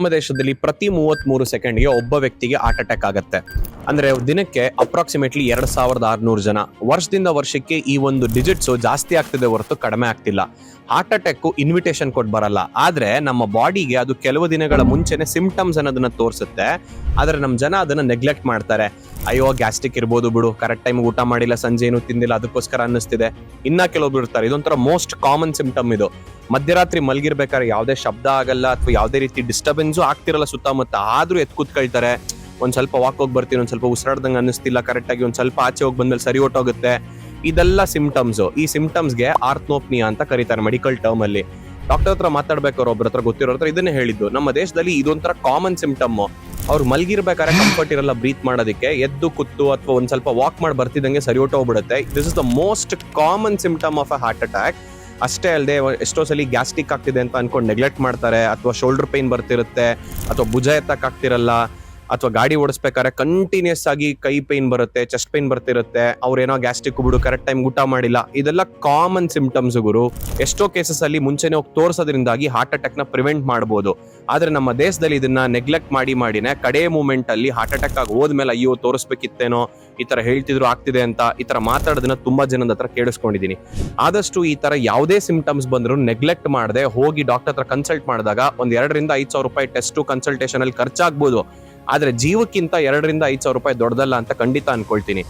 ನಮ್ಮ ದೇಶದಲ್ಲಿ ಪ್ರತಿ 33 ಸೆಕೆಂಡ್ಗೆ ಒಬ್ಬ ವ್ಯಕ್ತಿಗೆ ಹಾರ್ಟ್ ಅಟ್ಯಾಕ್ ಆಗುತ್ತೆ. ಅಂದ್ರೆ ದಿನಕ್ಕೆ ಅಪ್ರಾಕ್ಸಿಮೇಟ್ಲಿ 2600 ಜನ. ವರ್ಷದಿಂದ ವರ್ಷಕ್ಕೆ ಈ ಒಂದು ಡಿಜಿಟ್ಸ್ ಜಾಸ್ತಿ ಆಗ್ತಿದೆ ಹೊರತು ಕಡಿಮೆ ಆಗ್ತಿಲ್ಲ. ಹಾರ್ಟ್ ಅಟ್ಯಾಕ್ ಇನ್ವಿಟೇಷನ್ ಕೊಟ್ಟು ಬರಲ್ಲ, ಆದ್ರೆ ನಮ್ಮ ಬಾಡಿಗೆ ಅದು ಕೆಲವು ದಿನಗಳ ಮುಂಚೆನೆ ಸಿಂಪ್ಟಮ್ಸ್ ಅನ್ನೋದನ್ನ ತೋರಿಸುತ್ತೆ. ಆದ್ರೆ ನಮ್ಮ ಜನ ಅದನ್ನ ನೆಗ್ಲೆಕ್ಟ್ ಮಾಡ್ತಾರೆ. ಅಯ್ಯೋ ಗ್ಯಾಸ್ಟ್ರಿಕ್ ಇರ್ಬೋದು ಬಿಡು, ಕರೆಕ್ಟ್ ಟೈಮ್ ಊಟ ಮಾಡಿಲ್ಲ, ಸಂಜೆ ಏನು ತಿಂದಿಲ್ಲ, ಅದಕ್ಕೋಸ್ಕರ ಅನ್ನಿಸ್ತಿದೆ. ಇನ್ನ ಕೆಲವೊಬ್ರು ಇರ್ತಾರೆ, ಇದೊಂಥರ ಮೋಸ್ಟ್ ಕಾಮನ್ ಸಿಂಪ್ಟಮ್ ಇದು. ಮಧ್ಯರಾತ್ರಿ ಮಲಗಿರ್ಬೇಕಾದ್ರೆ ಯಾವುದೇ ಶಬ್ದ ಆಗಲ್ಲ ಅಥವಾ ಯಾವುದೇ ರೀತಿ ಡಿಸ್ಟರ್ಬೆನ್ಸು ಆಗ್ತಿರಲ್ಲ ಸುತ್ತಮುತ್ತ, ಆದ್ರೂ ಎತ್ ಕೂತ್ಕೊಳ್ತಾರೆ. ಒಂದ್ ಸ್ವಲ್ಪ ವಾಕ್ ಹೋಗಿ ಬರ್ತೀನಿ, ಒಂದ್ ಸ್ವಲ್ಪ ಉಸಿರಾಡ್ದಂಗೆ ಅನ್ನಿಸ್ತಿಲ್ಲ, ಕರೆಕ್ಟ್ ಆಗಿ ಒಂದ್ ಸ್ವಲ್ಪ ಆಚೆ ಹೋಗಿ ಬಂದ್ಮೇಲೆ ಸರಿ ಹೊಟ್ಟೋಗುತ್ತೆ. ಇದೆಲ್ಲ ಸಿಂಪ್ಟಮ್ಸ್. ಈ ಸಿಂಪ್ಟಮ್ಸ್ಗೆ ಆರ್ಥ್ನೋಪ್ನಿಯಾ ಅಂತ ಕರೀತಾರೆ ಮೆಡಿಕಲ್ ಟರ್ಮ್ ಅಲ್ಲಿ. ಡಾಕ್ಟರ್ ಹತ್ರ ಮಾತಾಡ್ಬೇಕಾದ್ರೆ ಒಬ್ಬರ ಹತ್ರ ಗೊತ್ತಿರೋ ಹತ್ರ ಇದನ್ನೇ ಹೇಳಿದ್ದು, ನಮ್ಮ ದೇಶದಲ್ಲಿ ಇದೊಂಥರ ಕಾಮನ್ ಸಿಂಪ್ಟಮ್. ಅವ್ರು ಮಲಗಿರ್ಬೇಕಾದ್ರೆ ಕಂಫರ್ಟ್ ಇರಲ್ಲ ಬ್ರೀತ್ ಮಾಡೋದಕ್ಕೆ, ಎದ್ದು ಕೂತು ಅಥವಾ ಒಂದ್ ಸ್ವಲ್ಪ ವಾಕ್ ಮಾಡಿ ಬರ್ತಿದ್ದಂಗೆ ಸರಿ ಹೊಟ್ಟೋಗ್ಬಿಡುತ್ತೆ. This is the most common symptom of a heart attack. ಅಷ್ಟೇ ಅಲ್ಲದೆ ಎಷ್ಟೋ ಸಲ ಗ್ಯಾಸ್ಟ್ರಿಕ್ ಆಗ್ತಿದೆ ಅಂತ ಅನ್ಕೊಂಡು ನೆಗ್ಲೆಕ್ಟ್ ಮಾಡ್ತಾರೆ, ಅಥವಾ ಶೋಲ್ಡರ್ ಪೈನ್ ಬರ್ತಿರುತ್ತೆ, ಅಥವಾ ಭುಜ ಎತ್ತಕ್ ಆಗ್ತಿರಲ್ಲ, ಅಥವಾ ಗಾಡಿ ಓಡಿಸ್ಬೇಕಾದ್ರೆ ಕಂಟಿನ್ಯೂಸ್ ಆಗಿ ಕೈ ಪೈನ್ ಬರುತ್ತೆ, ಚೆಸ್ಟ್ ಪೈನ್ ಬರ್ತಿರುತ್ತೆ, ಅವ್ರೇನೋ ಗ್ಯಾಸ್ಟ್ರಿಕ್ ಬಿಡು, ಕರೆಕ್ಟ್ ಟೈಮ್ ಊಟ ಮಾಡಿಲ್ಲ. ಇದೆಲ್ಲ ಕಾಮನ್ ಸಿಂಪ್ಟಮ್ಸ್ ಗುರು. ಎಷ್ಟೋ ಕೇಸಸ್ ಅಲ್ಲಿ ಮುಂಚೆನೆ ಹೋಗಿ ತೋರಿಸೋದ್ರಿಂದಾಗಿ ಹಾರ್ಟ್ ಅಟ್ಯಾಕ್ ನ ಪ್ರಿವೆಂಟ್ ಮಾಡಬಹುದು. ಆದ್ರೆ ನಮ್ಮ ದೇಶದಲ್ಲಿ ಇದನ್ನ ನೆಗ್ಲೆಕ್ಟ್ ಮಾಡಿನೇ ಕಡೆ ಮೂಮೆಂಟ್ ಅಲ್ಲಿ ಹಾರ್ಟ್ ಅಟ್ಯಾಕ್ ಆಗಿ ಹೋದ್ಮೇಲೆ ಅಯ್ಯೋ ತೋರಿಸ್ಬೇಕಿತ್ತೇನೋ, ಈ ತರ ಹೇಳ್ತಿದ್ರು ಆಗ್ತಿದೆ ಅಂತ ಈ ತರ ಮಾತಾಡೋದನ್ನ ತುಂಬಾ ಜನದ ಹತ್ರ ಕೇಳಿಸ್ಕೊಂಡಿದೀನಿ. ಆದಷ್ಟು ಈ ತರ ಯಾವುದೇ ಸಿಂಪ್ಟಮ್ಸ್ ಬಂದ್ರು ನೆಗ್ಲೆಕ್ಟ್ ಮಾಡದೆ ಹೋಗಿ ಡಾಕ್ಟರ್ ಹತ್ರ ಕನ್ಸಲ್ಟ್ ಮಾಡಿದಾಗ ಒಂದ್ 2,000-5,000 ರೂಪಾಯಿ ಟೆಸ್ಟ್ ಕನ್ಸಲ್ಟೇಷನ್ ಅಲ್ಲಿ ಖರ್ಚಾಗ್ಬೋದು. ಆದ್ರೆ ಜೀವಕ್ಕಿಂತ 2,000-5,000 ರೂಪಾಯಿ ದೊಡ್ಡದಲ್ಲ ಅಂತ ಖಂಡಿತ ಅನ್ಕೊಳ್ತೀನಿ.